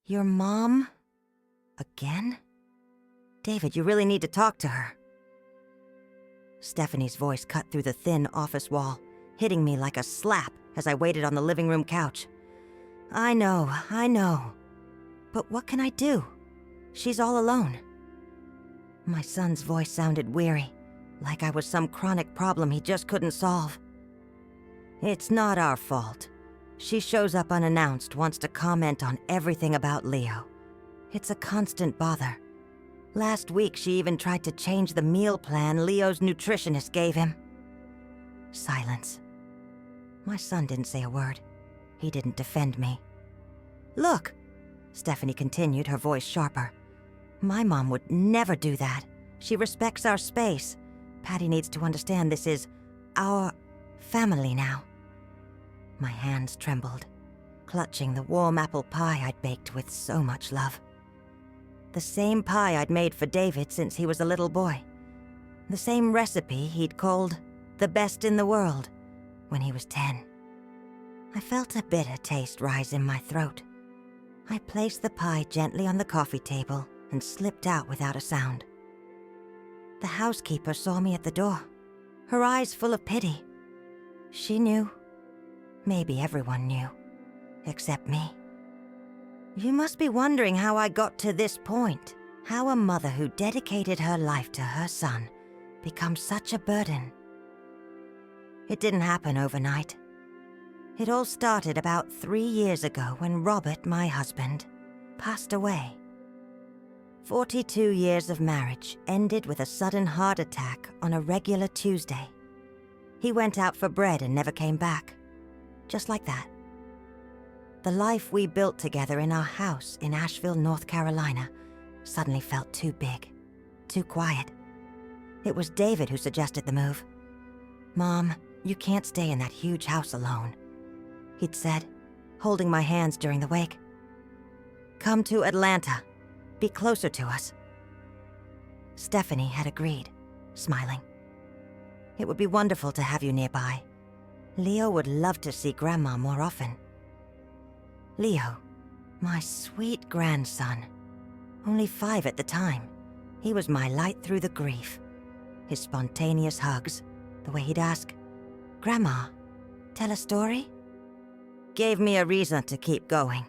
Your mom? Again? David, you really need to talk to her. Stephanie's voice cut through the thin office wall, hitting me like a slap as I waited on the living room couch. I know. But what can I do? She's all alone. My son's voice sounded weary, like I was some chronic problem he just couldn't solve. It's not our fault. She shows up unannounced, wants to comment on everything about Leo. It's a constant bother. Last week, she even tried to change the meal plan Leo's nutritionist gave him. Silence. My son didn't say a word. He didn't defend me. Look, Stephanie continued, her voice sharper. My mom would never do that. She respects our space. Patty needs to understand this is our family now. My hands trembled, clutching the warm apple pie I'd baked with so much love. The same pie I'd made for David since he was a little boy. The same recipe he'd called the best in the world when he was 10. I felt a bitter taste rise in my throat. I placed the pie gently on the coffee table and slipped out without a sound. The housekeeper saw me at the door, her eyes full of pity. She knew. Maybe everyone knew, except me. You must be wondering how I got to this point, how a mother who dedicated her life to her son becomes such a burden. It didn't happen overnight. It all started about 3 years ago when Robert, my husband, passed away. 42 years of marriage ended with a sudden heart attack on a regular Tuesday. He went out for bread and never came back. Just like that. The life we built together in our house in Asheville, North Carolina, suddenly felt too big, too quiet. It was David who suggested the move. Mom, you can't stay in that huge house alone, he'd said, holding my hands during the wake. Come to Atlanta. Be closer to us. Stephanie had agreed, smiling. It would be wonderful to have you nearby. Leo would love to see Grandma more often. Leo, my sweet grandson. Only 5 at the time. He was my light through the grief. His spontaneous hugs, the way he'd ask, Grandma, tell a story? Gave me a reason to keep going.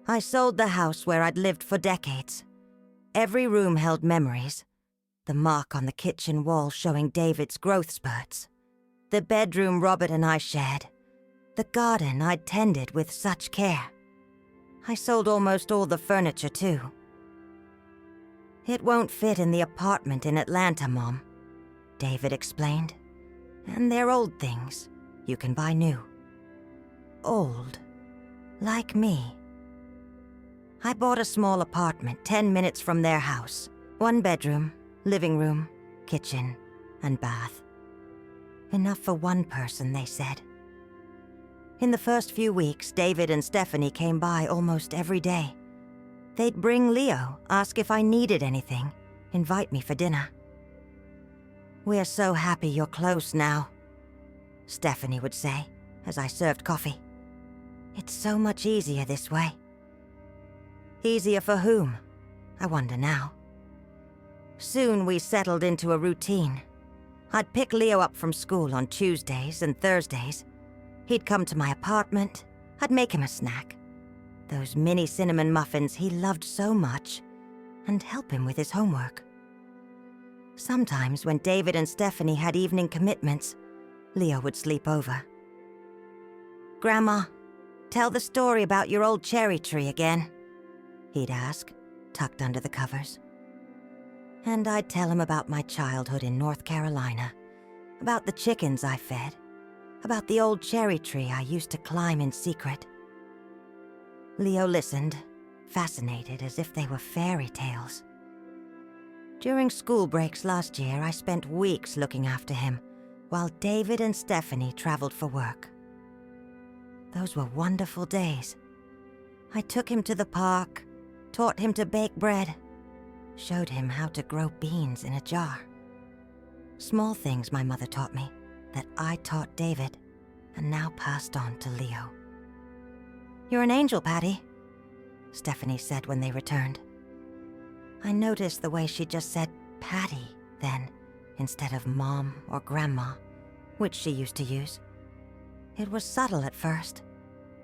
I sold the house where I'd lived for decades. Every room held memories. The mark on the kitchen wall showing David's growth spurts. The bedroom Robert and I shared. The garden I'd tended with such care. I sold almost all the furniture, too. It won't fit in the apartment in Atlanta, Mom, David explained. And they're old things. You can buy new. Old. Like me. I bought a small apartment 10 minutes from their house. 1 bedroom, living room, kitchen, and bath. Enough for 1 person, they said. In the first few weeks, David and Stephanie came by almost every day. They'd bring Leo, ask if I needed anything, invite me for dinner. We're so happy you're close now, Stephanie would say as I served coffee. It's so much easier this way. Easier for whom? I wonder now. Soon we settled into a routine. I'd pick Leo up from school on Tuesdays and Thursdays. He'd come to my apartment. I'd make him a snack. Those mini cinnamon muffins he loved so much, and help him with his homework. Sometimes when David and Stephanie had evening commitments, Leo would sleep over. Grandma, tell the story about your old cherry tree again, he'd ask, tucked under the covers. And I'd tell him about my childhood in North Carolina, about the chickens I fed, about the old cherry tree I used to climb in secret. Leo listened, fascinated as if they were fairy tales. During school breaks last year, I spent weeks looking after him, while David and Stephanie traveled for work. Those were wonderful days. I took him to the park, taught him to bake bread, showed him how to grow beans in a jar. Small things my mother taught me that I taught David and now passed on to Leo. You're an angel, Patty. Stephanie said when they returned. I noticed the way she just said Patty then, instead of Mom or Grandma, which she used to use. It was subtle at first.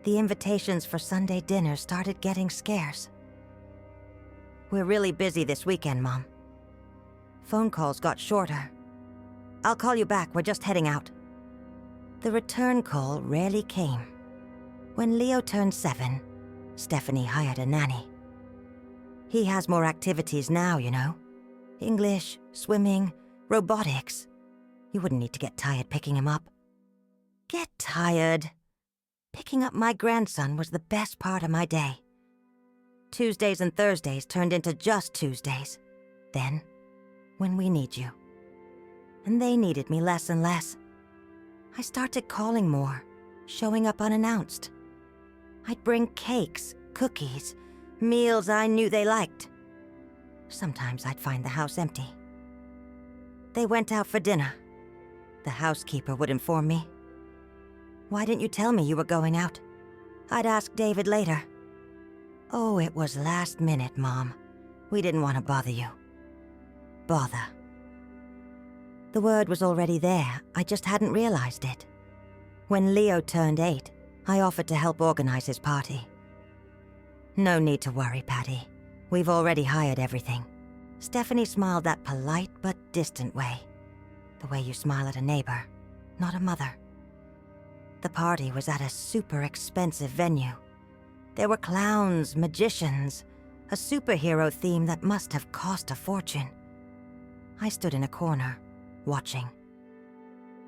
The invitations for Sunday dinner started getting scarce. We're really busy this weekend, Mom. Phone calls got shorter. I'll call you back, we're just heading out. The return call rarely came. When Leo turned 7, Stephanie hired a nanny. He has more activities now, you know. English, swimming, robotics. You wouldn't need to get tired picking him up. Get tired? Picking up my grandson was the best part of my day. Tuesdays and Thursdays turned into just Tuesdays. Then, when we need you. And they needed me less and less. I started calling more, showing up unannounced. I'd bring cakes, cookies, meals I knew they liked. Sometimes I'd find the house empty. They went out for dinner. The housekeeper would inform me. Why didn't you tell me you were going out? I'd ask David later. Oh, it was last minute, Mom. We didn't want to bother you. Bother. The word was already there, I just hadn't realized it. When Leo turned 8, I offered to help organize his party. No need to worry, Patty. We've already hired everything. Stephanie smiled that polite but distant way. The way you smile at a neighbor, not a mother. The party was at a super expensive venue. There were clowns, magicians, a superhero theme that must have cost a fortune. I stood in a corner, watching.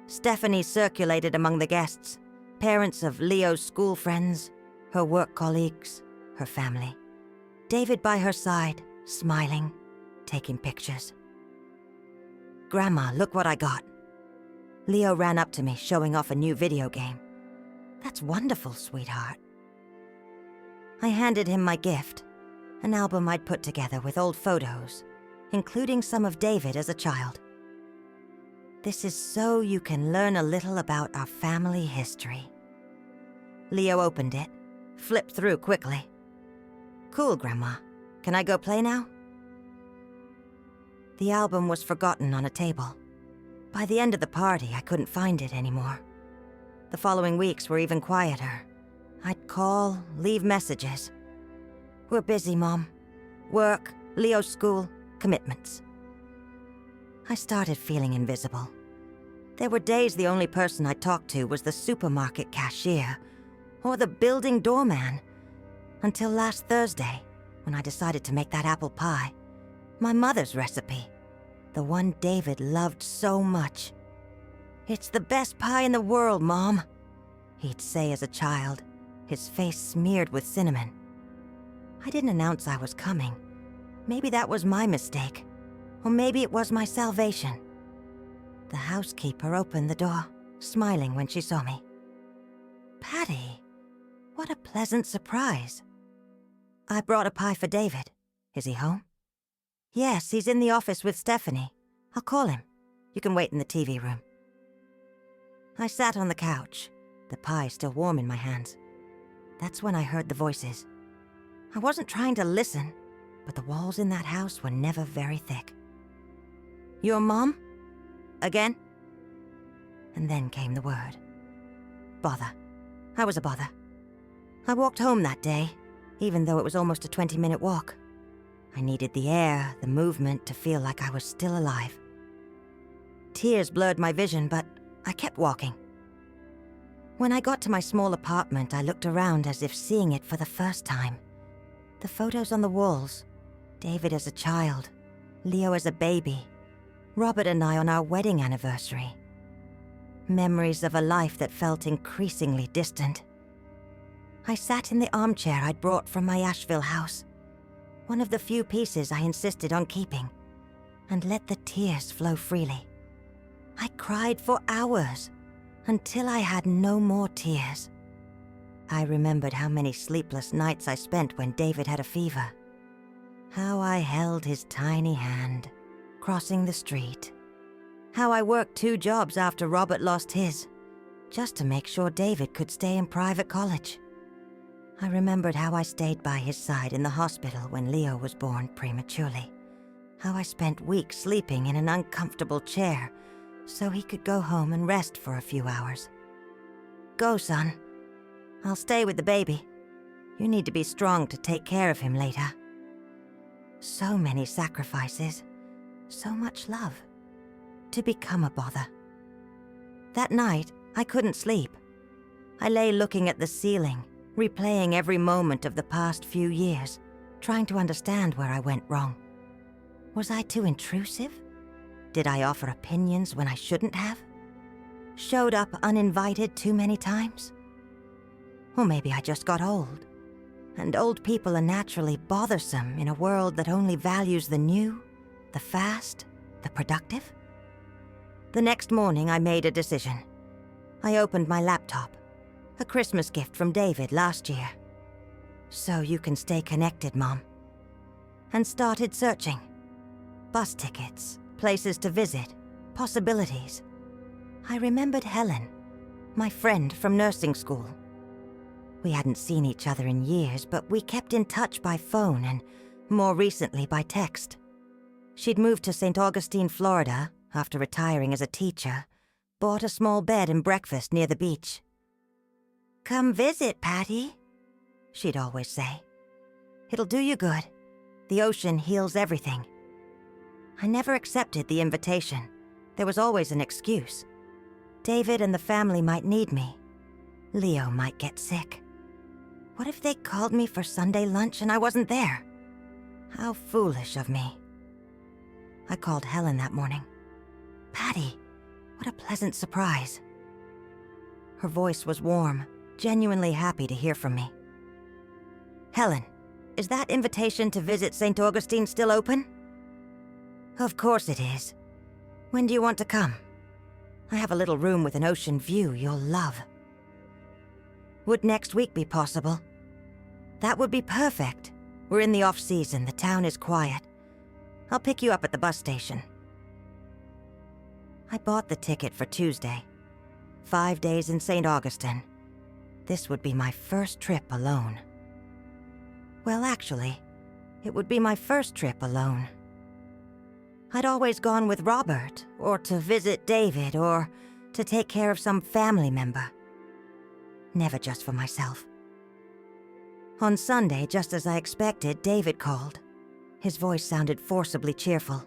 Stephanie circulated among the guests, parents of Leo's school friends, her work colleagues, her family. David by her side, smiling, taking pictures. Grandma, look what I got. Leo ran up to me, showing off a new video game. That's wonderful, sweetheart. I handed him my gift, an album I'd put together with old photos, including some of David as a child. This is so you can learn a little about our family history. Leo opened it, flipped through quickly. Cool, Grandma. Can I go play now? The album was forgotten on a table. By the end of the party, I couldn't find it anymore. The following weeks were even quieter. I'd call, leave messages. We're busy, Mom. Work, Leo's school, commitments. I started feeling invisible. There were days the only person I talked to was the supermarket cashier or the building doorman. Until last Thursday, when I decided to make that apple pie. My mother's recipe. The one David loved so much. It's the best pie in the world, Mom, he'd say as a child, his face smeared with cinnamon. I didn't announce I was coming. Maybe that was my mistake. Or maybe it was my salvation. The housekeeper opened the door, smiling when she saw me. Patty, what a pleasant surprise. I brought a pie for David. Is he home? Yes, he's in the office with Stephanie. I'll call him. You can wait in the TV room. I sat on the couch, the pie still warm in my hands. That's when I heard the voices. I wasn't trying to listen, but the walls in that house were never very thick. Your mom? Again? And then came the word. Bother. I was a bother. I walked home that day, even though it was almost a 20-minute walk. I needed the air, the movement to feel like I was still alive. Tears blurred my vision, but I kept walking. When I got to my small apartment, I looked around as if seeing it for the first time. The photos on the walls, David as a child, Leo as a baby, Robert and I on our wedding anniversary. Memories of a life that felt increasingly distant. I sat in the armchair I'd brought from my Asheville house, one of the few pieces I insisted on keeping, and let the tears flow freely. I cried for hours, until I had no more tears. I remembered how many sleepless nights I spent when David had a fever. How I held his tiny hand, crossing the street. How I worked 2 jobs after Robert lost his, just to make sure David could stay in private college. I remembered how I stayed by his side in the hospital when Leo was born prematurely. How I spent weeks sleeping in an uncomfortable chair so he could go home and rest for a few hours. Go, son. I'll stay with the baby. You need to be strong to take care of him later. So many sacrifices, so much love, to become a bother. That night, I couldn't sleep. I lay looking at the ceiling, replaying every moment of the past few years, trying to understand where I went wrong. Was I too intrusive? Did I offer opinions when I shouldn't have? Showed up uninvited too many times? Or maybe I just got old. And old people are naturally bothersome in a world that only values the new, the fast, the productive. The next morning, I made a decision. I opened my laptop, a Christmas gift from David last year. So you can stay connected, Mom. And started searching. Bus tickets, places to visit, possibilities. I remembered Helen, my friend from nursing school. We hadn't seen each other in years, but we kept in touch by phone and, more recently, by text. She'd moved to St. Augustine, Florida, after retiring as a teacher, bought a small bed and breakfast near the beach. "Come visit, Patty," she'd always say. "It'll do you good. The ocean heals everything." I never accepted the invitation. There was always an excuse. David and the family might need me. Leo might get sick. What if they called me for Sunday lunch and I wasn't there? How foolish of me. I called Helen that morning. "Patty, what a pleasant surprise." Her voice was warm, genuinely happy to hear from me. "Helen, is that invitation to visit St. Augustine still open?" "Of course it is. When do you want to come? I have a little room with an ocean view you'll love." "Would next week be possible?" "That would be perfect. We're in the off-season, the town is quiet. I'll pick you up at the bus station." I bought the ticket for Tuesday. 5 days in St. Augustine. This would be my first trip alone. Well, actually, it would be my first trip alone. I'd always gone with Robert, or to visit David, or to take care of some family member. Never just for myself. On Sunday, just as I expected, David called. His voice sounded forcibly cheerful.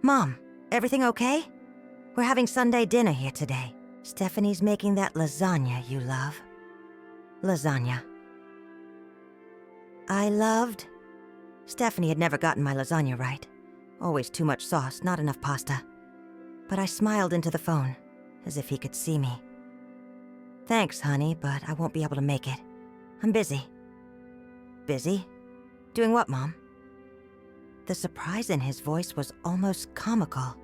"Mom, everything okay? We're having Sunday dinner here today. Stephanie's making that lasagna you love." Lasagna. I loved. Stephanie had never gotten my lasagna right. Always too much sauce, not enough pasta. But I smiled into the phone, as if he could see me. "Thanks, honey, but I won't be able to make it. I'm busy." "Busy? Doing what, Mom?" The surprise in his voice was almost comical,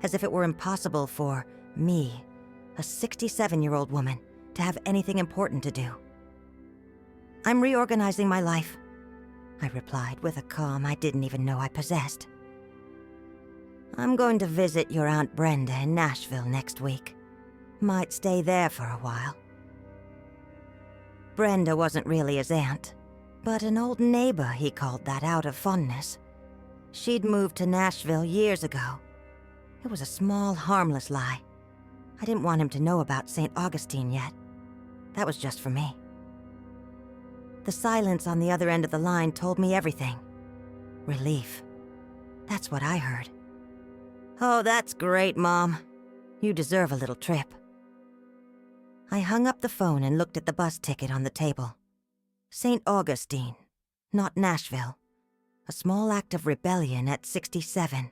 as if it were impossible for me, a 67-year-old woman, to have anything important to do. "I'm reorganizing my life," I replied with a calm I didn't even know I possessed. "I'm going to visit your Aunt Brenda in Nashville next week. Might stay there for a while." Brenda wasn't really his aunt, but an old neighbor, he called that out of fondness. She'd moved to Nashville years ago. It was a small, harmless lie. I didn't want him to know about St. Augustine yet. That was just for me. The silence on the other end of the line told me everything. Relief. That's what I heard. "Oh, that's great, Mom. You deserve a little trip." I hung up the phone and looked at the bus ticket on the table. St. Augustine, not Nashville. A small act of rebellion at 67.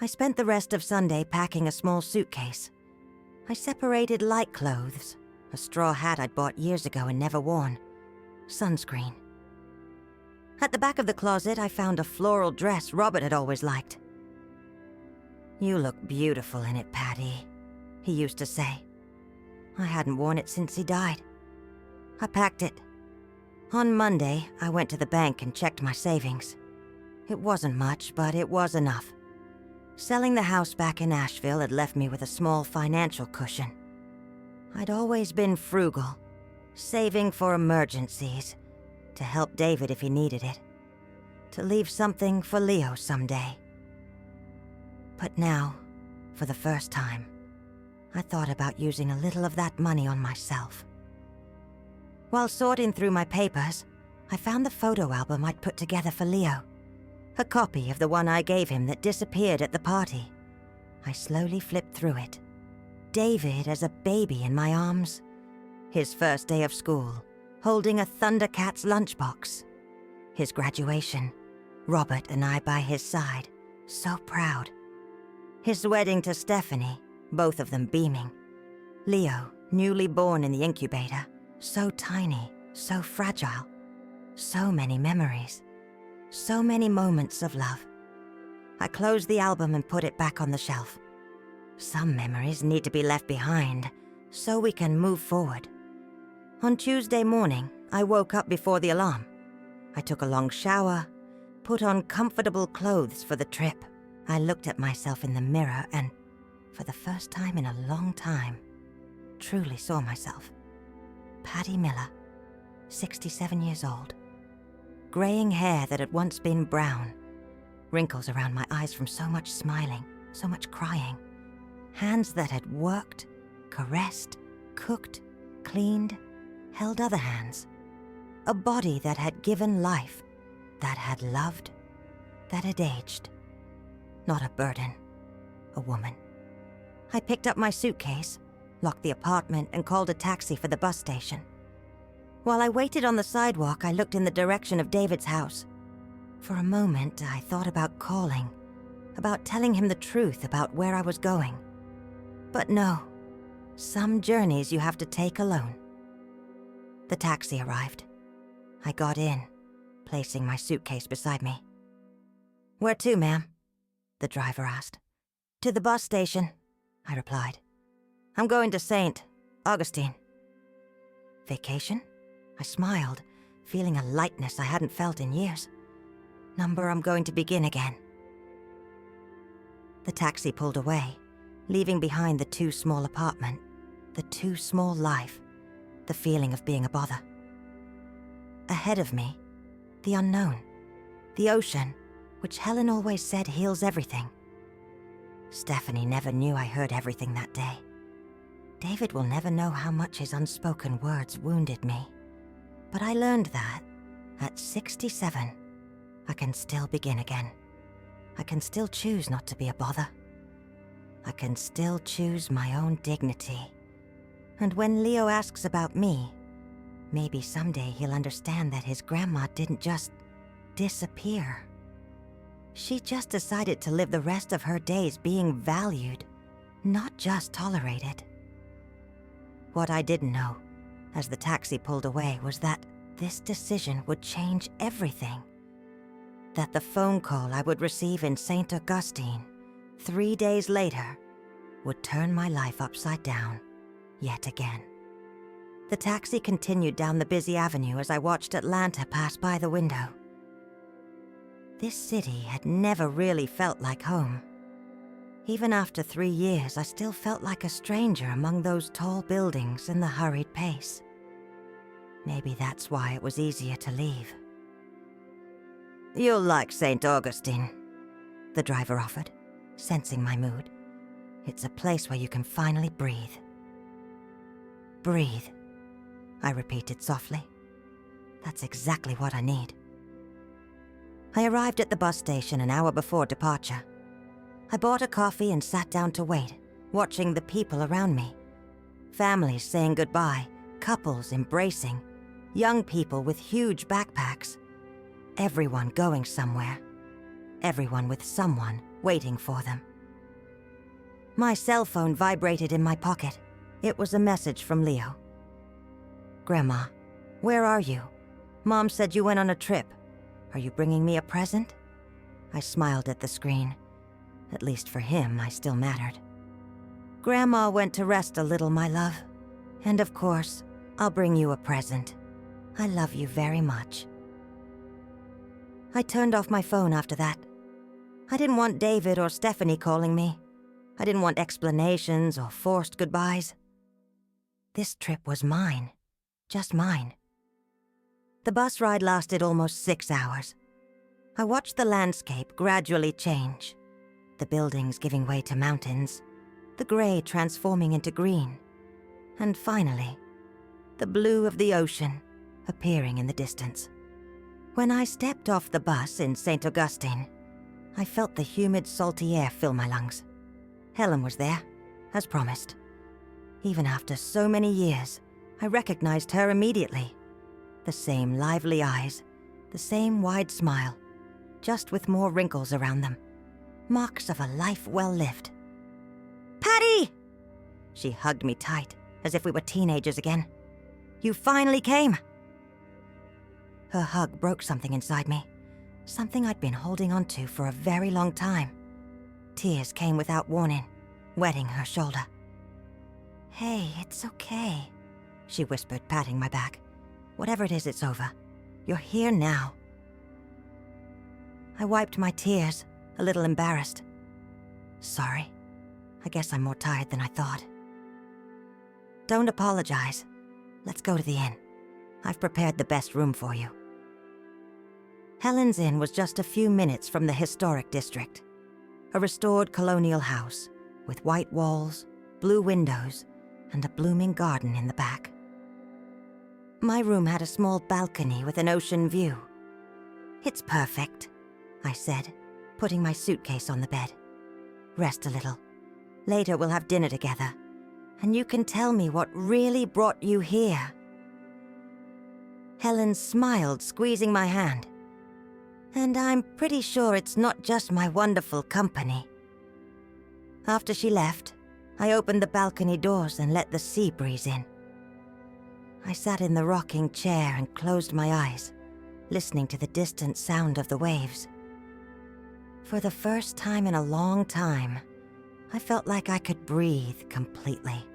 I spent the rest of Sunday packing a small suitcase. I separated light clothes, a straw hat I'd bought years ago and never worn, sunscreen. At the back of the closet, I found a floral dress Robert had always liked. "You look beautiful in it, Patty," he used to say. I hadn't worn it since he died. I packed it. On Monday, I went to the bank and checked my savings. It wasn't much, but it was enough. Selling the house back in Asheville had left me with a small financial cushion. I'd always been frugal, saving for emergencies, to help David if he needed it, to leave something for Leo someday. But now, for the first time, I thought about using a little of that money on myself. While sorting through my papers, I found the photo album I'd put together for Leo, a copy of the one I gave him that disappeared at the party. I slowly flipped through it. David as a baby in my arms. His first day of school, holding a Thundercats lunchbox. His graduation, Robert and I by his side, so proud. His wedding to Stephanie, both of them beaming. Leo, newly born in the incubator, so tiny, so fragile. So many memories, so many moments of love. I closed the album and put it back on the shelf. Some memories need to be left behind, so we can move forward. On Tuesday morning, I woke up before the alarm. I took a long shower, put on comfortable clothes for the trip. I looked at myself in the mirror and, for the first time in a long time, truly saw myself. Patty Miller, 67 years old. Graying hair that had once been brown. Wrinkles around my eyes from so much smiling, so much crying. Hands that had worked, caressed, cooked, cleaned, held other hands. A body that had given life, that had loved, that had aged. Not a burden, a woman. I picked up my suitcase, locked the apartment, and called a taxi for the bus station. While I waited on the sidewalk, I looked in the direction of David's house. For a moment, I thought about calling, about telling him the truth about where I was going. But no, some journeys you have to take alone. The taxi arrived. I got in, placing my suitcase beside me. "Where to, ma'am?" the driver asked. "To the bus station," I replied. "I'm going to St. Augustine." "Vacation?" I smiled, feeling a lightness I hadn't felt in years. "Number I'm going to begin again." The taxi pulled away, leaving behind the too small apartment, the too small life, the feeling of being a bother. Ahead of me, the unknown, the ocean, which Helen always said heals everything. Stephanie never knew I heard everything that day. David will never know how much his unspoken words wounded me. But I learned that, at 67, I can still begin again. I can still choose not to be a bother. I can still choose my own dignity. And when Leo asks about me, maybe someday he'll understand that his grandma didn't just disappear. She just decided to live the rest of her days being valued, not just tolerated. What I didn't know, as the taxi pulled away, was that this decision would change everything. That the phone call I would receive in St. Augustine 3 days later would turn my life upside down, yet again. The taxi continued down the busy avenue as I watched Atlanta pass by the window. This city had never really felt like home. Even after 3 years, I still felt like a stranger among those tall buildings and the hurried pace. Maybe that's why it was easier to leave. "You'll like St. Augustine," the driver offered, sensing my mood. "It's a place where you can finally breathe." "Breathe," I repeated softly. "That's exactly what I need." I arrived at the bus station an hour before departure. I bought a coffee and sat down to wait, watching the people around me. Families saying goodbye, couples embracing, young people with huge backpacks. Everyone going somewhere. Everyone with someone waiting for them. My cell phone vibrated in my pocket. It was a message from Leo. "Grandma, where are you? Mom said you went on a trip. Are you bringing me a present?" I smiled at the screen. At least for him, I still mattered. "Grandma went to rest a little, my love. And of course, I'll bring you a present. I love you very much." I turned off my phone after that. I didn't want David or Stephanie calling me. I didn't want explanations or forced goodbyes. This trip was mine. just mine. The bus ride lasted almost 6 hours. I watched the landscape gradually change, the buildings giving way to mountains, the gray transforming into green, and finally, the blue of the ocean appearing in the distance. When I stepped off the bus in St. Augustine, I felt the humid, salty air fill my lungs. Helen was there, as promised. Even after so many years, I recognized her immediately. The same lively eyes, the same wide smile, just with more wrinkles around them. Marks of a life well lived. "Patty!" She hugged me tight, as if we were teenagers again. "You finally came!" Her hug broke something inside me, something I'd been holding on to for a very long time. Tears came without warning, wetting her shoulder. "Hey, it's okay," she whispered, patting my back. "Whatever it is, it's over. You're here now." I wiped my tears, a little embarrassed. "Sorry. I guess I'm more tired than I thought." "Don't apologize. Let's go to the inn. I've prepared the best room for you." Helen's Inn was just a few minutes from the historic district. A restored colonial house with white walls, blue windows, and a blooming garden in the back. My room had a small balcony with an ocean view. "It's perfect," I said, putting my suitcase on the bed. "Rest a little. Later we'll have dinner together, and you can tell me what really brought you here." Helen smiled, squeezing my hand. "And I'm pretty sure it's not just my wonderful company." After she left, I opened the balcony doors and let the sea breeze in. I sat in the rocking chair and closed my eyes, listening to the distant sound of the waves. For the first time in a long time, I felt like I could breathe completely.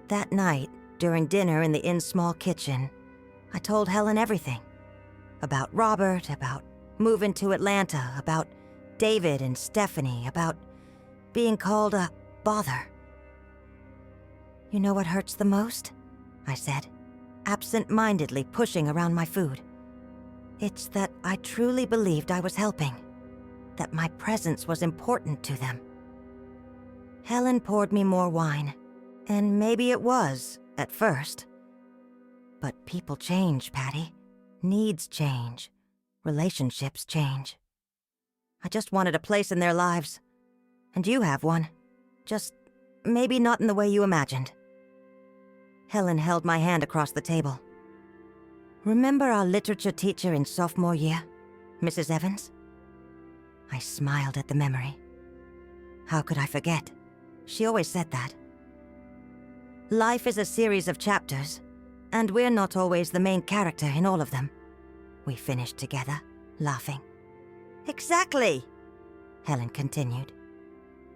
That night, during dinner in the inn's small kitchen, I told Helen everything. About Robert, about moving to Atlanta, about David and Stephanie, about being called a bother. "You know what hurts the most?" I said, absent-mindedly pushing around my food. "It's that I truly believed I was helping, that my presence was important to them." Helen poured me more wine, and maybe it was, at first. But people change, Patty. Needs change. Relationships change. I just wanted a place in their lives. And you have one. Just maybe not in the way you imagined. Helen held my hand across the table. "Remember our literature teacher in sophomore year, Mrs. Evans?" I smiled at the memory. How could I forget? She always said that. "Life is a series of chapters, and we're not always the main character in all of them." We finished together, laughing. "Exactly," Helen continued.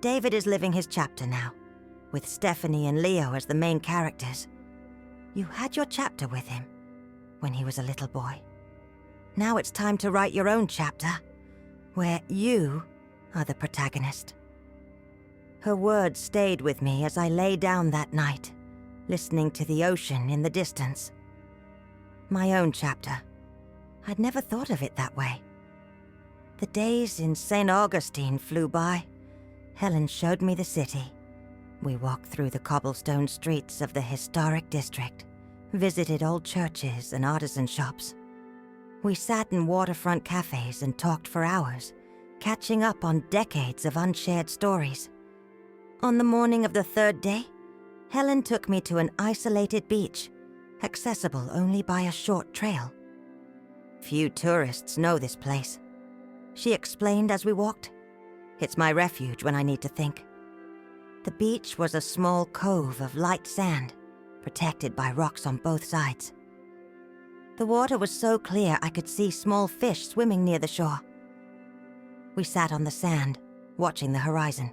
"David is living his chapter now, with Stephanie and Leo as the main characters. You had your chapter with him when he was a little boy. Now it's time to write your own chapter, where you are the protagonist." Her words stayed with me as I lay down that night, listening to the ocean in the distance. My own chapter. I'd never thought of it that way. The days in St. Augustine flew by. Helen showed me the city. We walked through the cobblestone streets of the historic district, visited old churches and artisan shops. We sat in waterfront cafes and talked for hours, catching up on decades of unshared stories. On the morning of the third day, Helen took me to an isolated beach, accessible only by a short trail. "Few tourists know this place," she explained as we walked. "It's my refuge when I need to think." The beach was a small cove of light sand, protected by rocks on both sides. The water was so clear I could see small fish swimming near the shore. We sat on the sand, watching the horizon.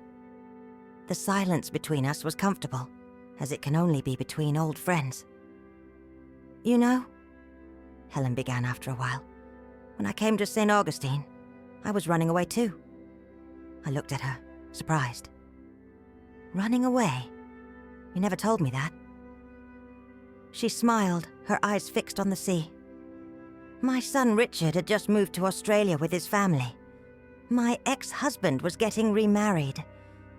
The silence between us was comfortable, as it can only be between old friends. "You know," Helen began after a while, "when I came to St. Augustine, I was running away too." I looked at her, surprised. "Running away? You never told me that." She smiled, her eyes fixed on the sea. My son Richard had just moved to Australia with his family. My ex-husband was getting remarried.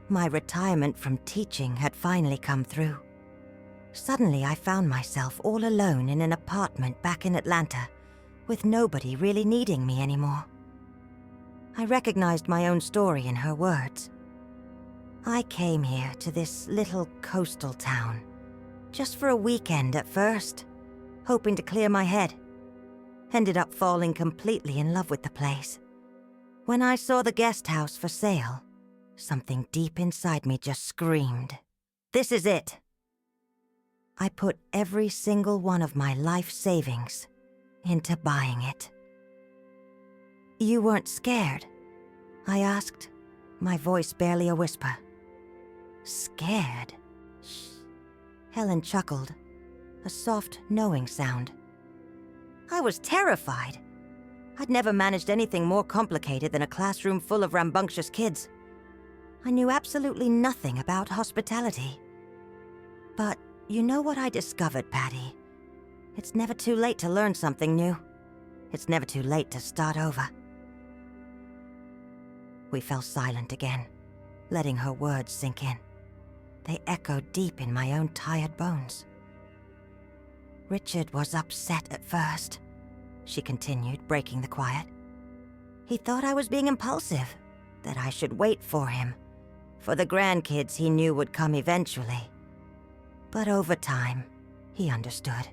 My retirement from teaching had finally come through. Suddenly, I found myself all alone in an apartment back in Atlanta, with nobody really needing me anymore. I recognized my own story in her words. I came here to this little coastal town, just for a weekend at first, hoping to clear my head. Ended up falling completely in love with the place. When I saw the guest house for sale, something deep inside me just screamed, "This is it!" I put every single one of my life savings into buying it. "You weren't scared?" I asked, my voice barely a whisper. "Scared?" Shh. Helen chuckled, a soft, knowing sound. I was terrified. I'd never managed anything more complicated than a classroom full of rambunctious kids. I knew absolutely nothing about hospitality. But you know what I discovered, Patty? It's never too late to learn something new. It's never too late to start over. We fell silent again, letting her words sink in. They echoed deep in my own tired bones. Richard was upset at first, she continued, breaking the quiet. He thought I was being impulsive, that I should wait for him, for the grandkids he knew would come eventually. But over time, he understood.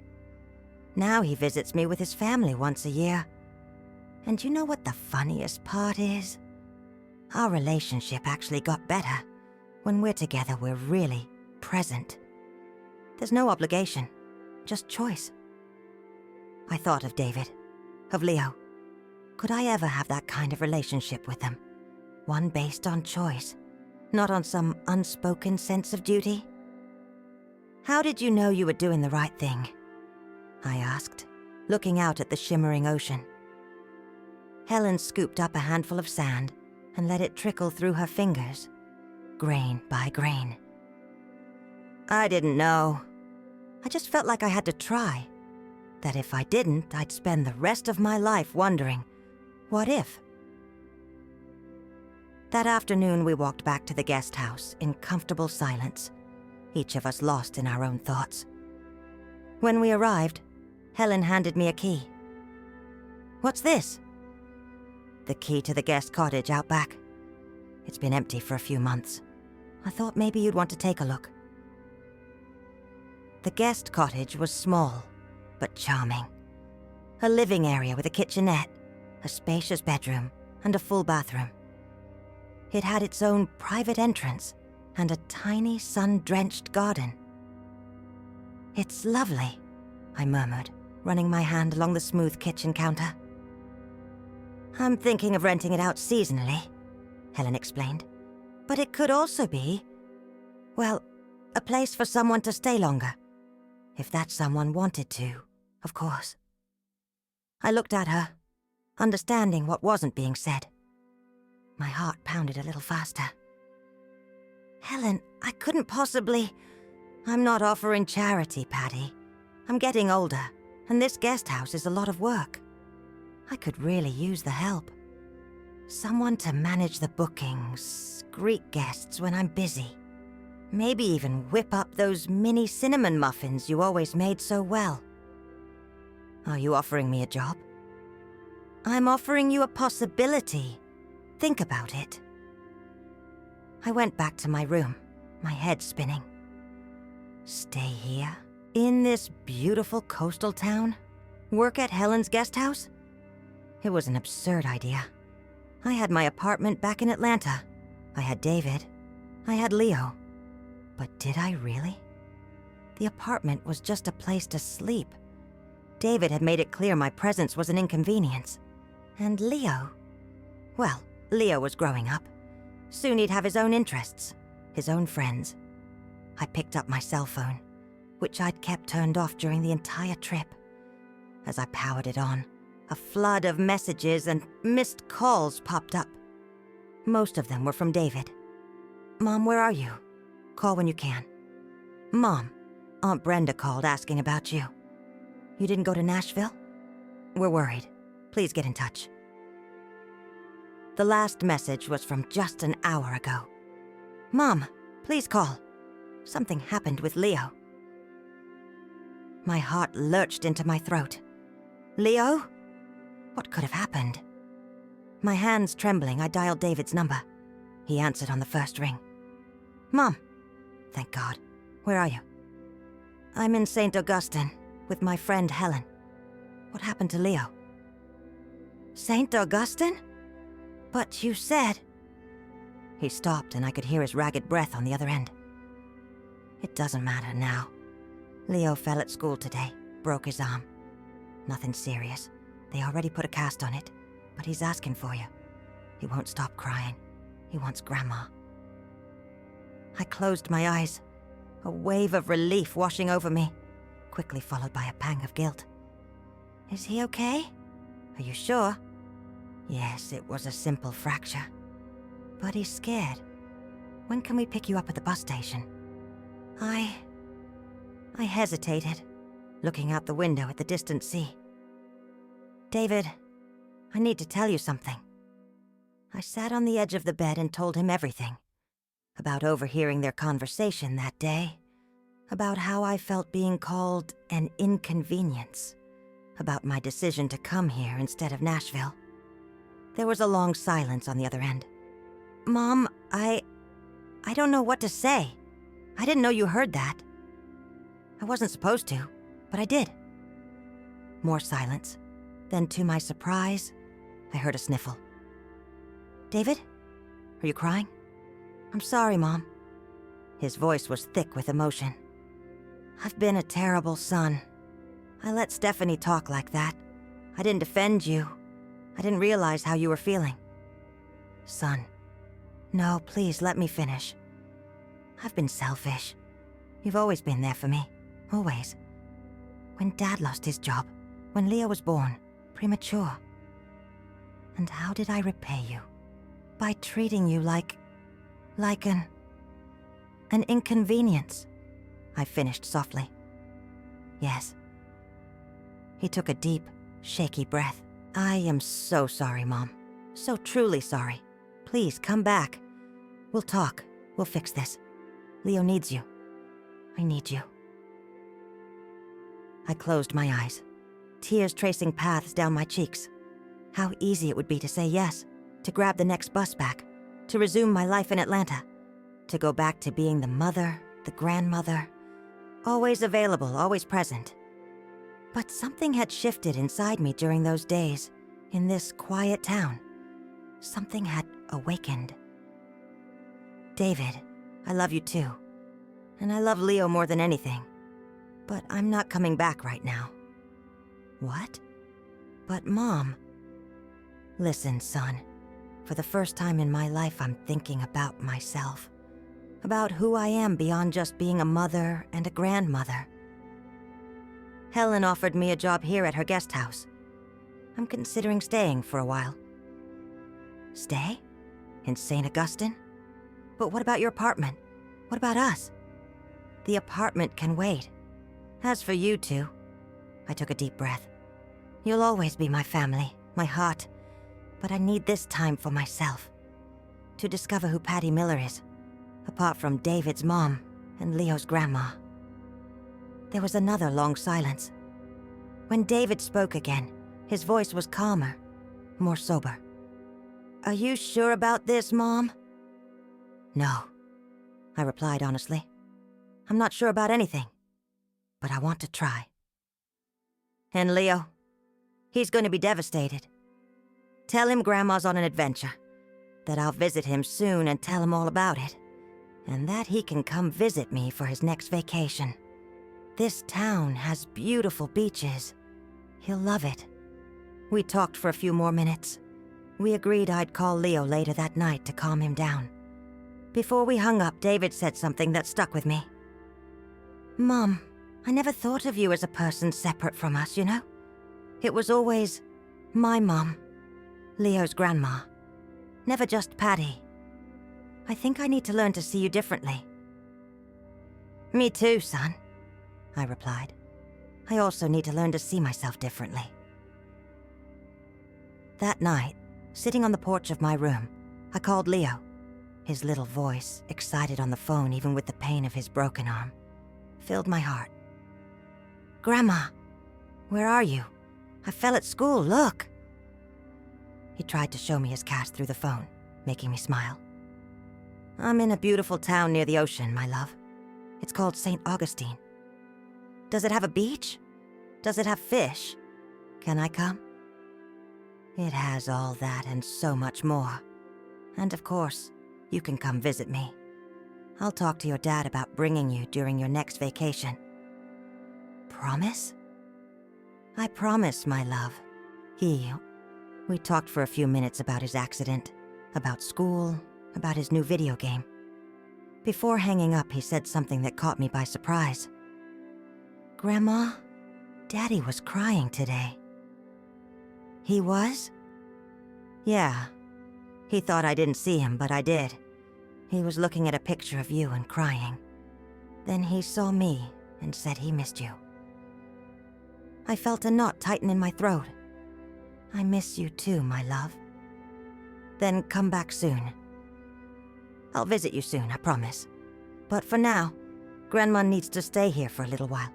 Now he visits me with his family once a year. And you know what the funniest part is? Our relationship actually got better. When we're together, we're really present. There's no obligation, just choice. I thought of David, of Leo. Could I ever have that kind of relationship with them? One based on choice, not on some unspoken sense of duty? How did you know you were doing the right thing? I asked, looking out at the shimmering ocean. Helen scooped up a handful of sand and let it trickle through her fingers, grain by grain. I didn't know. I just felt like I had to try. That if I didn't, I'd spend the rest of my life wondering, what if? That afternoon, we walked back to the guest house in comfortable silence, each of us lost in our own thoughts. When we arrived, Helen handed me a key. What's this? The key to the guest cottage out back. It's been empty for a few months. I thought maybe you'd want to take a look. The guest cottage was small, but charming. A living area with a kitchenette, a spacious bedroom, and a full bathroom. It had its own private entrance and a tiny sun-drenched garden. It's lovely, I murmured, running my hand along the smooth kitchen counter. I'm thinking of renting it out seasonally, Helen explained. But it could also be, well, a place for someone to stay longer. If that someone wanted to, of course. I looked at her, understanding what wasn't being said. My heart pounded a little faster. Helen, I couldn't possibly... I'm not offering charity, Patty. I'm getting older, and this guest house is a lot of work. I could really use the help. Someone to manage the bookings, greet guests when I'm busy. Maybe even whip up those mini cinnamon muffins you always made so well. Are you offering me a job? I'm offering you a possibility. Think about it. I went back to my room, my head spinning. Stay here, in this beautiful coastal town? Work at Helen's guest house? It was an absurd idea. I had my apartment back in Atlanta. I had David. I had Leo. But did I really? The apartment was just a place to sleep. David had made it clear my presence was an inconvenience. And Leo? Well, Leo was growing up. Soon he'd have his own interests, his own friends. I picked up my cell phone, which I'd kept turned off during the entire trip. As I powered it on, a flood of messages and missed calls popped up. Most of them were from David. Mom, where are you? Call when you can. Mom, Aunt Brenda called asking about you. You didn't go to Nashville? We're worried. Please get in touch. The last message was from just an hour ago. Mom, please call. Something happened with Leo. My heart lurched into my throat. Leo? What could have happened? My hands trembling, I dialed David's number. He answered on the first ring. Mom. Thank God. Where are you? I'm in St. Augustine with my friend Helen. What happened to Leo? St. Augustine? But you said... He stopped and I could hear his ragged breath on the other end. It doesn't matter now. Leo fell at school today, broke his arm. Nothing serious. They already put a cast on it, but he's asking for you. He won't stop crying. He wants Grandma. I closed my eyes, a wave of relief washing over me, quickly followed by a pang of guilt. Is he okay? Are you sure? Yes, it was a simple fracture. But he's scared. When can we pick you up at the bus station? I hesitated, looking out the window at the distant sea. David, I need to tell you something. I sat on the edge of the bed and told him everything. About overhearing their conversation that day. About how I felt being called an inconvenience. About my decision to come here instead of Nashville. There was a long silence on the other end. Mom, I don't know what to say. I didn't know you heard that. I wasn't supposed to, but I did. More silence. Then, to my surprise, I heard a sniffle. David? Are you crying? I'm sorry, Mom. His voice was thick with emotion. I've been a terrible son. I let Stephanie talk like that. I didn't defend you. I didn't realize how you were feeling. Son. No, please let me finish. I've been selfish. You've always been there for me. Always. When Dad lost his job, when Leo was born, premature. And how did I repay you? By treating you like an inconvenience, I finished softly. Yes. He took a deep, shaky breath. I am so sorry, Mom. So truly sorry. Please, come back. We'll talk. We'll fix this. Leo needs you. I need you. I closed my eyes, tears tracing paths down my cheeks. How easy it would be to say yes, to grab the next bus back, to resume my life in Atlanta, to go back to being the mother, the grandmother, always available, always present. But something had shifted inside me during those days, in this quiet town. Something had awakened. David, I love you too. And I love Leo more than anything. But I'm not coming back right now. What? But Mom... Listen, son. For the first time in my life, I'm thinking about myself. About who I am beyond just being a mother and a grandmother. Helen offered me a job here at her guest house. I'm considering staying for a while. Stay? In St. Augustine? But what about your apartment? What about us? The apartment can wait. As for you two, I took a deep breath. You'll always be my family, my heart. But I need this time for myself. To discover who Patty Miller is, apart from David's mom and Leo's grandma. There was another long silence. When David spoke again, his voice was calmer, more sober. Are you sure about this, Mom? No, I replied honestly. I'm not sure about anything, but I want to try. And Leo, he's going to be devastated. Tell him Grandma's on an adventure, that I'll visit him soon and tell him all about it, and that he can come visit me for his next vacation. This town has beautiful beaches. He'll love it. We talked for a few more minutes. We agreed I'd call Leo later that night to calm him down. Before we hung up, David said something that stuck with me. Mom, I never thought of you as a person separate from us, you know? It was always my mom, Leo's grandma. Never just Patty. I think I need to learn to see you differently. Me too, son. I replied. I also need to learn to see myself differently. That night, sitting on the porch of my room, I called Leo. His little voice, excited on the phone even with the pain of his broken arm, filled my heart. "Grandma, where are you? I fell at school, look." He tried to show me his cast through the phone, making me smile. "I'm in a beautiful town near the ocean, my love. It's called St. Augustine. Does it have a beach? Does it have fish? Can I come?" "It has all that and so much more. And of course, you can come visit me. I'll talk to your dad about bringing you during your next vacation." "Promise?" "I promise, my love." We talked for a few minutes about his accident, about school, about his new video game. Before hanging up, he said something that caught me by surprise. "Grandma, Daddy was crying today." "He was?" "Yeah. He thought I didn't see him, but I did. He was looking at a picture of you and crying. Then he saw me and said he missed you." I felt a knot tighten in my throat. "I miss you too, my love." "Then come back soon." "I'll visit you soon, I promise. But for now, Grandma needs to stay here for a little while."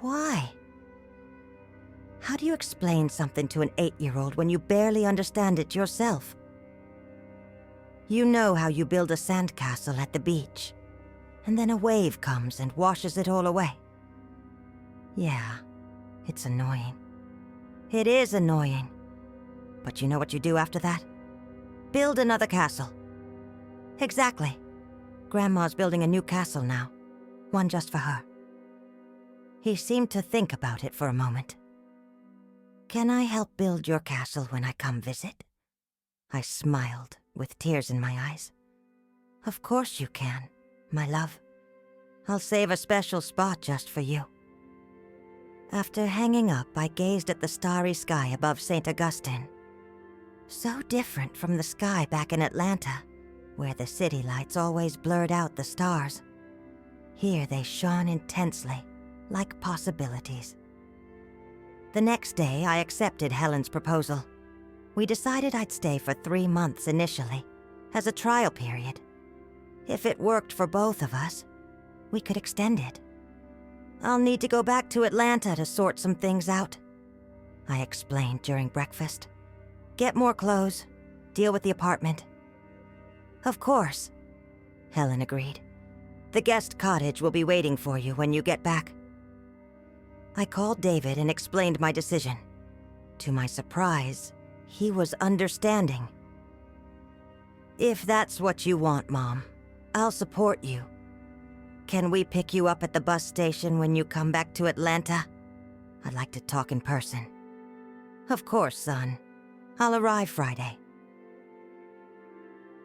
"Why?" "How do you explain something to an 8-year-old when you barely understand it yourself? You know how you build a sandcastle at the beach, and then a wave comes and washes it all away. Yeah, it's annoying. It is annoying. But you know what you do after that? Build another castle." "Exactly. Grandma's building a new castle now, one just for her." He seemed to think about it for a moment. "Can I help build your castle when I come visit?" I smiled, with tears in my eyes. "Of course you can, my love. I'll save a special spot just for you." After hanging up, I gazed at the starry sky above St. Augustine. So different from the sky back in Atlanta, where the city lights always blurred out the stars. Here they shone intensely, like possibilities. The next day, I accepted Helen's proposal. We decided I'd stay for 3 months initially, as a trial period. If it worked for both of us, we could extend it. "I'll need to go back to Atlanta to sort some things out," I explained during breakfast. "Get more clothes, deal with the apartment." "Of course," Helen agreed. "The guest cottage will be waiting for you when you get back." I called David and explained my decision. To my surprise, he was understanding. "If that's what you want, Mom, I'll support you. Can we pick you up at the bus station when you come back to Atlanta? I'd like to talk in person." "Of course, son. I'll arrive Friday."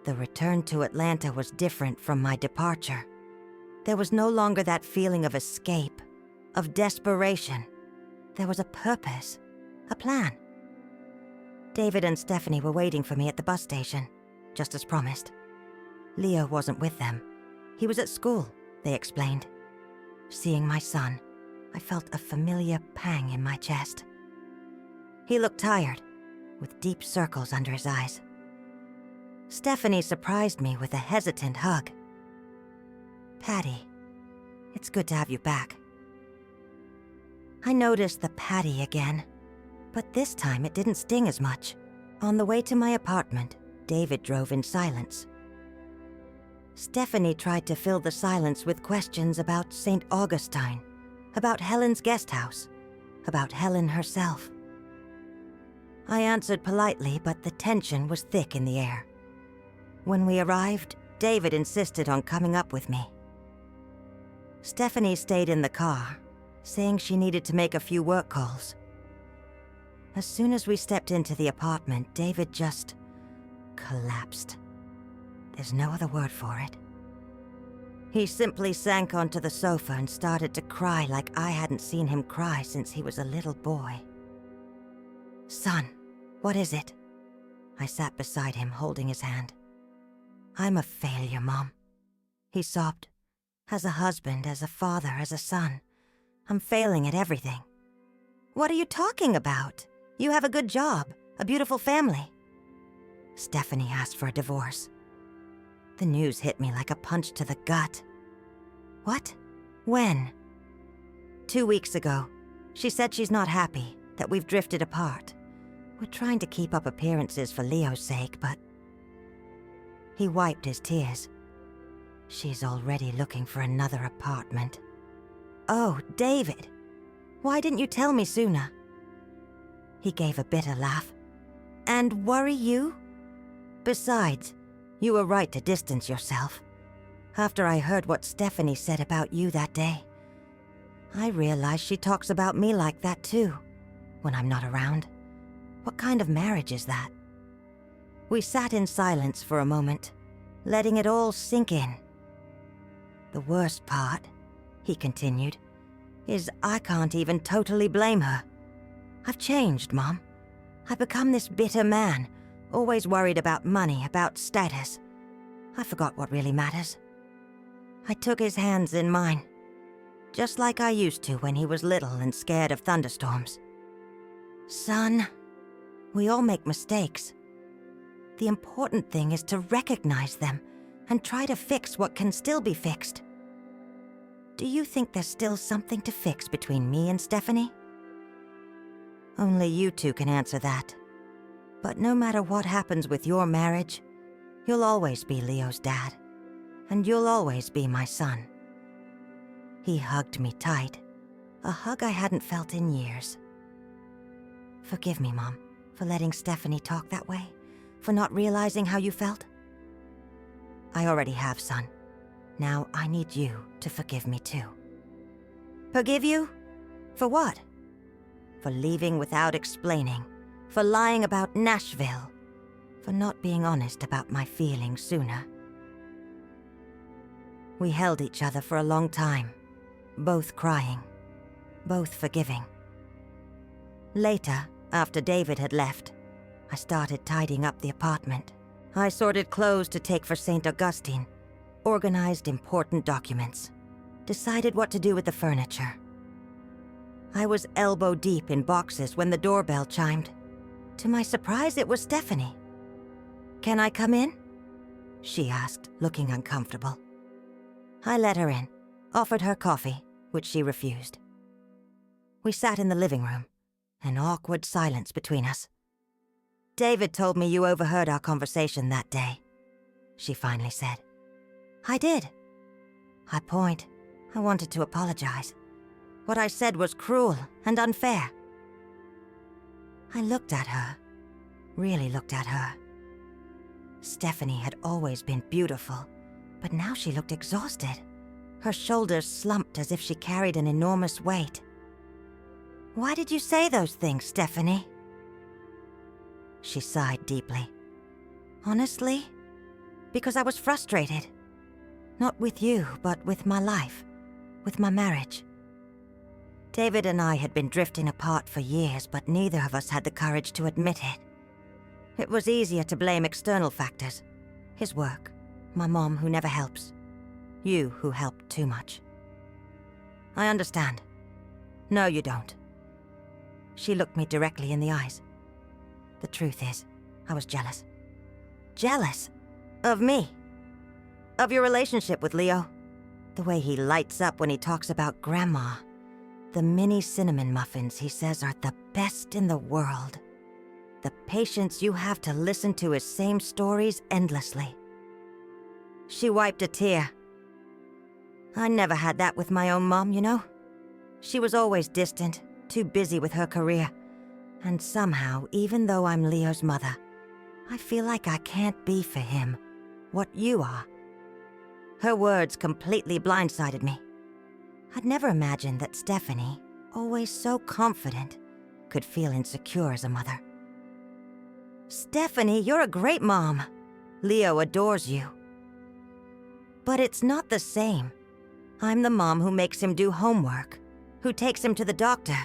The return to Atlanta was different from my departure. There was no longer that feeling of escape, of desperation. There was a purpose, a plan. David and Stephanie were waiting for me at the bus station, just as promised. Leo wasn't with them. He was at school, they explained. Seeing my son, I felt a familiar pang in my chest. He looked tired, with deep circles under his eyes. Stephanie surprised me with a hesitant hug. "Patty, it's good to have you back." I noticed the Patty again, but this time it didn't sting as much. On the way to my apartment, David drove in silence. Stephanie tried to fill the silence with questions about St. Augustine, about Helen's guest house, about Helen herself. I answered politely, but the tension was thick in the air. When we arrived, David insisted on coming up with me. Stephanie stayed in the car, saying she needed to make a few work calls. As soon as we stepped into the apartment, David just collapsed. There's no other word for it. He simply sank onto the sofa and started to cry like I hadn't seen him cry since he was a little boy. "Son, what is it?" I sat beside him, holding his hand. "I'm a failure, Mom," he sobbed. As a husband, as a father, as a son, I'm failing at everything. What are you talking about? You have a good job, a beautiful family. Stephanie asked for a divorce. The news hit me like a punch to the gut. What? When? 2 weeks ago. She said she's not happy, that we've drifted apart. We're trying to keep up appearances for Leo's sake, but... He wiped his tears. She's already looking for another apartment. Oh, David. Why didn't you tell me sooner? He gave a bitter laugh. And worry you? Besides, you were right to distance yourself. After I heard what Stephanie said about you that day, I realized she talks about me like that too, when I'm not around. What kind of marriage is that? We sat in silence for a moment, letting it all sink in. The worst part, he continued, is I can't even totally blame her. I've changed, Mom. I've become this bitter man, always worried about money, about status. I forgot what really matters. I took his hands in mine, just like I used to when he was little and scared of thunderstorms. Son, we all make mistakes. The important thing is to recognize them and try to fix what can still be fixed. Do you think there's still something to fix between me and Stephanie? Only you two can answer that. But no matter what happens with your marriage, you'll always be Leo's dad, and you'll always be my son. He hugged me tight, a hug I hadn't felt in years. Forgive me, Mom, for letting Stephanie talk that way, for not realizing how you felt. I already have, son. Now I need you to forgive me too. Forgive you? For what? For leaving without explaining, for lying about Nashville, for not being honest about my feelings sooner. We held each other for a long time, both crying, both forgiving. Later, after David had left, I started tidying up the apartment. I sorted clothes to take for St. Augustine, organized important documents, decided what to do with the furniture. I was elbow deep in boxes when the doorbell chimed. To my surprise, it was Stephanie. "Can I come in?" she asked, looking uncomfortable. I let her in, offered her coffee, which she refused. We sat in the living room, an awkward silence between us. "David told me you overheard our conversation that day," she finally said. "I did." I point. I wanted to apologize. What I said was cruel and unfair. I looked at her, really looked at her. Stephanie had always been beautiful, but now she looked exhausted. Her shoulders slumped as if she carried an enormous weight. "Why did you say those things, Stephanie?" She sighed deeply. "Honestly, because I was frustrated. Not with you, but with my life, with my marriage. David and I had been drifting apart for years, but neither of us had the courage to admit it. It was easier to blame external factors. His work, my mom who never helps, you who help too much. I understand. No, you don't." She looked me directly in the eyes. The truth is, I was jealous. Jealous? Of me? Of your relationship with Leo? The way he lights up when he talks about Grandma. The mini cinnamon muffins he says are the best in the world. The patience you have to listen to his same stories endlessly. She wiped a tear. I never had that with my own mom, you know? She was always distant, too busy with her career. And somehow, even though I'm Leo's mother, I feel like I can't be for him what you are. Her words completely blindsided me. I'd never imagined that Stephanie, always so confident, could feel insecure as a mother. "Stephanie, you're a great mom. Leo adores you." But it's not the same. I'm the mom who makes him do homework, who takes him to the doctor,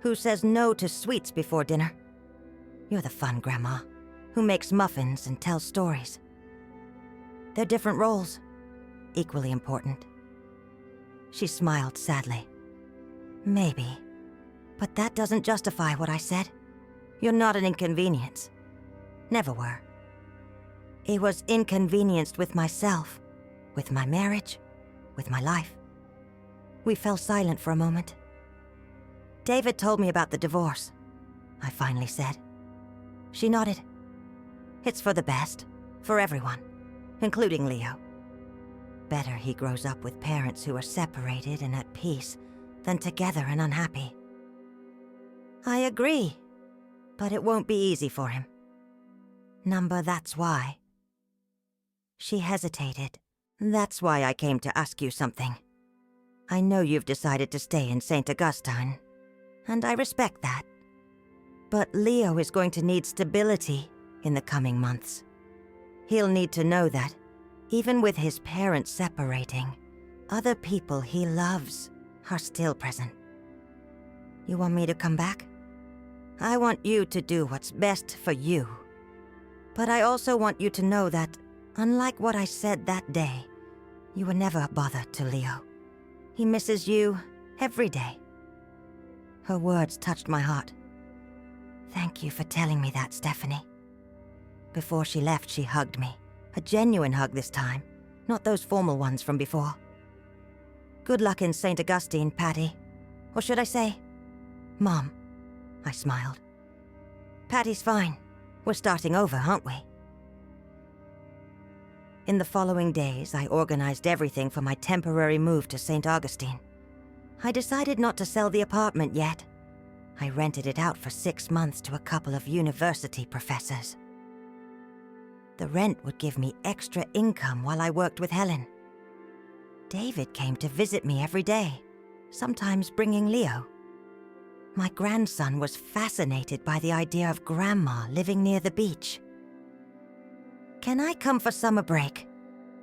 who says no to sweets before dinner. You're the fun grandma, who makes muffins and tells stories. They're different roles, equally important. She smiled sadly. Maybe. But that doesn't justify what I said. You're not an inconvenience. Never were. He was inconvenienced with myself, with my marriage, with my life. We fell silent for a moment. David told me about the divorce, I finally said. She nodded. It's for the best, for everyone, including Leo. Better he grows up with parents who are separated and at peace than together and unhappy. I agree, but it won't be easy for him. Number, that's why. She hesitated. That's why I came to ask you something. I know you've decided to stay in St. Augustine, and I respect that. But Leo is going to need stability in the coming months. He'll need to know that, even with his parents separating, other people he loves are still present. You want me to come back? I want you to do what's best for you. But I also want you to know that, unlike what I said that day, you were never a bother to Leo. He misses you every day. Her words touched my heart. Thank you for telling me that, Stephanie. Before she left, she hugged me. A genuine hug this time, not those formal ones from before. Good luck in St. Augustine, Patty. Or should I say, Mom? I smiled. Patty's fine. We're starting over, aren't we? In the following days, I organized everything for my temporary move to St. Augustine. I decided not to sell the apartment yet. I rented it out for 6 months to a couple of university professors. The rent would give me extra income while I worked with Helen. David came to visit me every day, sometimes bringing Leo. My grandson was fascinated by the idea of Grandma living near the beach. Can I come for summer break?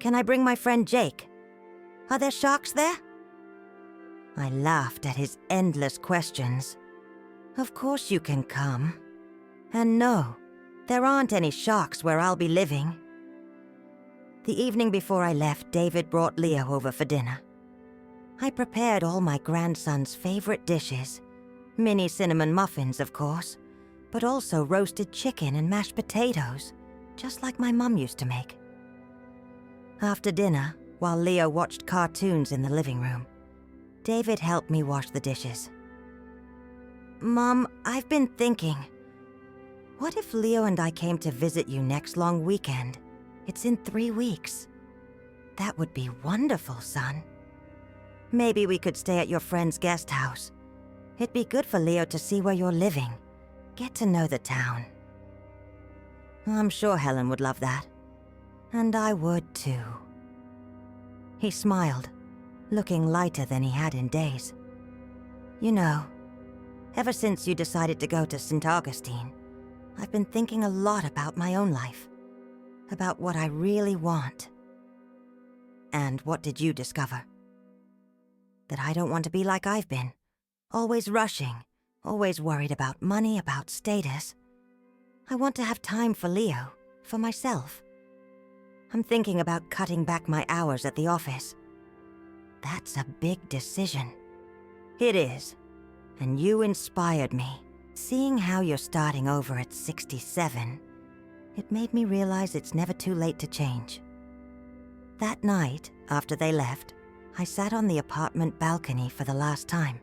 Can I bring my friend Jake? Are there sharks there? I laughed at his endless questions. Of course you can come. And no, there aren't any sharks where I'll be living. The evening before I left, David brought Leo over for dinner. I prepared all my grandson's favorite dishes. Mini cinnamon muffins, of course, but also roasted chicken and mashed potatoes, just like my mum used to make. After dinner, while Leo watched cartoons in the living room, David helped me wash the dishes. Mom, I've been thinking, what if Leo and I came to visit you next long weekend? It's in 3 weeks. That would be wonderful, son. Maybe we could stay at your friend's guest house. It'd be good for Leo to see where you're living. Get to know the town. I'm sure Helen would love that. And I would too. He smiled, looking lighter than he had in days. You know, ever since you decided to go to St. Augustine, I've been thinking a lot about my own life. About what I really want. And what did you discover? That I don't want to be like I've been. Always rushing, always worried about money, about status. I want to have time for Leo, for myself. I'm thinking about cutting back my hours at the office. That's a big decision. It is. And you inspired me. Seeing how you're starting over at 67, it made me realize it's never too late to change. That night, after they left, I sat on the apartment balcony for the last time.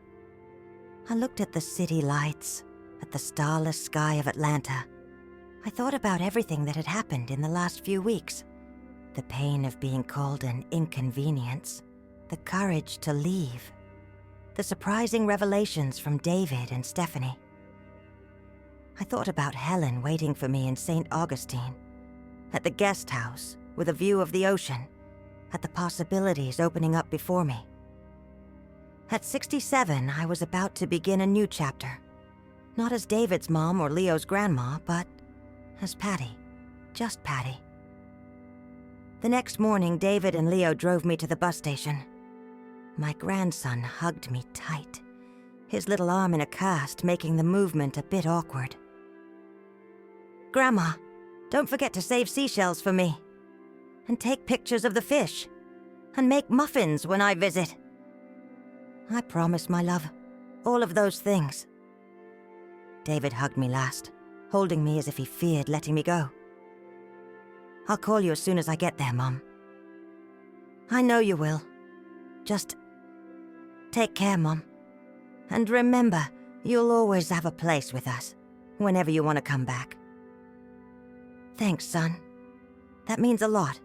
I looked at the city lights, at the starless sky of Atlanta. I thought about everything that had happened in the last few weeks. The pain of being called an inconvenience, the courage to leave, the surprising revelations from David and Stephanie. I thought about Helen waiting for me in St. Augustine, at the guest house with a view of the ocean, at the possibilities opening up before me. At 67, I was about to begin a new chapter. Not as David's mom or Leo's grandma, but as Patty. Just Patty. The next morning, David and Leo drove me to the bus station. My grandson hugged me tight, his little arm in a cast making the movement a bit awkward. Grandma, don't forget to save seashells for me. And take pictures of the fish. And make muffins when I visit. I promise, my love. All of those things. David hugged me last, holding me as if he feared letting me go. I'll call you as soon as I get there, Mom. I know you will. Just take care, Mom. And remember, you'll always have a place with us, whenever you want to come back. Thanks, son. That means a lot.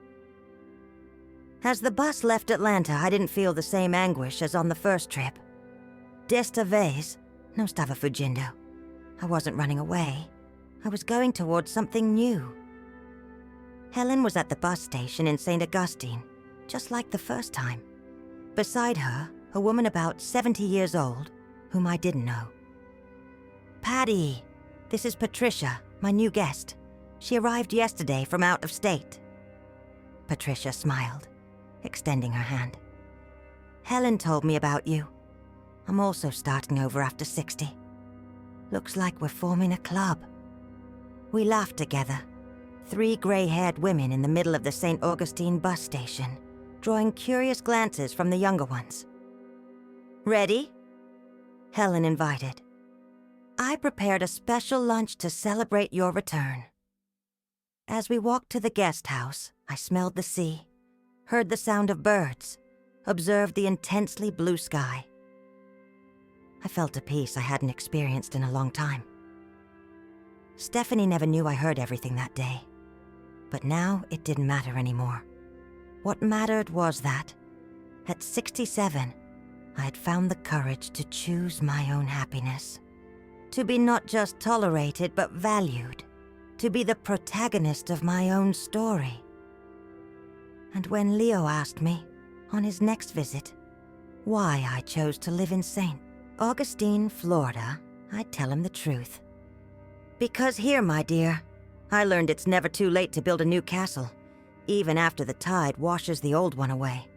As the bus left Atlanta, I didn't feel the same anguish as on the first trip. Desta vez, no stava fugindo. I wasn't running away. I was going towards something new. Helen was at the bus station in St. Augustine, just like the first time. Beside her, a woman about 70 years old, whom I didn't know. Patty, this is Patricia, my new guest. She arrived yesterday from out of state. Patricia smiled, extending her hand. Helen told me about you. I'm also starting over after 60. Looks like we're forming a club. We laughed together, 3 gray-haired women in the middle of the St. Augustine bus station, drawing curious glances from the younger ones. Ready? Helen invited. I prepared a special lunch to celebrate your return. As we walked to the guest house, I smelled the sea, heard the sound of birds, observed the intensely blue sky. I felt a peace I hadn't experienced in a long time. Stephanie never knew I heard everything that day, but now it didn't matter anymore. What mattered was that, at 67, I had found the courage to choose my own happiness. To be not just tolerated, but valued. To be the protagonist of my own story. And when Leo asked me, on his next visit, why I chose to live in St. Augustine, Florida, I'd tell him the truth. Because here, my dear, I learned it's never too late to build a new castle, even after the tide washes the old one away.